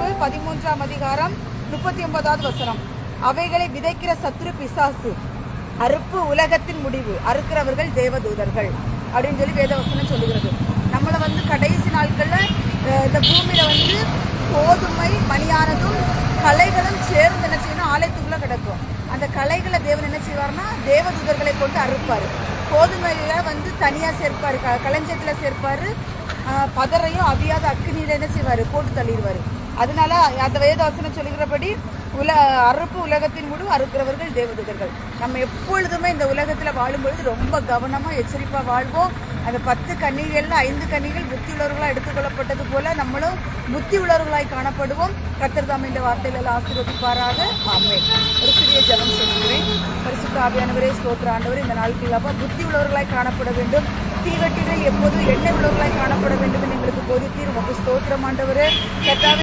யாக்கோபு 13:39 அவைகளை விதைக்கிற சத்துரு பிசாசு, அறுப்பு உலகத்தின் முடிவு, அறுக்கிறவர்கள் தேவதூதர்கள் அப்படின்னு சொல்லி வேதவசனம் சொல்லுகிறது. நம்மளை கடைசி நாட்களில் இந்த பூமியில கோதுமை மணியானதும் களைகளும் சேர்ந்து என்ன செய்யணும், ஆலயத்துக்குள்ள கிடக்கும். அந்த களைகளை தேவன் என்ன செய்வார்னா தேவதூதர்களை கொண்டு அறுப்பார். கோதுமையில தனியா சேர்ப்பாரு, களஞ்சத்துல சேர்ப்பாரு. பதறையும் அவியாத அக்கினியில என்ன செய்வாரு, போட்டு தள்ளிடுவாரு. அதனால அந்த வேதவசனம் சொல்லுகிறபடி அறுப்பு உலகத்தின் முடிவு, அறுக்கிறவர்கள் தேவதூதர்கள். நம்ம எப்பொழுதுமே இந்த உலகத்துல வாழும்பொழுது ரொம்ப கவனமா எச்சரிப்பா வாழ்வோம். அந்த 10 கன்னிகள்ல 5 கன்னிகள் புத்தி உள்ளவர்களாக எடுத்துக்கொள்ளப்பட்டது போல நம்மளும் புத்தி உள்ளவர்களாய் காணப்படுவோம். கர்த்தர் தாம் இந்த வார்த்தைகள் ஆசீர்வதிப்பாராக. ஆமென். ஒரு சிறிய ஜெபம் செய்கிறேன். பரிசுத்த ஆவியானவரே, ஸ்தோத்திர ஆண்டவரே, இந்த நாட்கள் புத்தி உள்ளவர்களாய் காணப்பட வேண்டும். தீவட்டிகள் எப்போதும் எண்ணெய் உள்ளவர்களாய் காணப்பட வேண்டும் என்று எங்களுக்கு போதித்தீர். உமக்கு ஸ்தோத்திரம் ஆண்டவரே.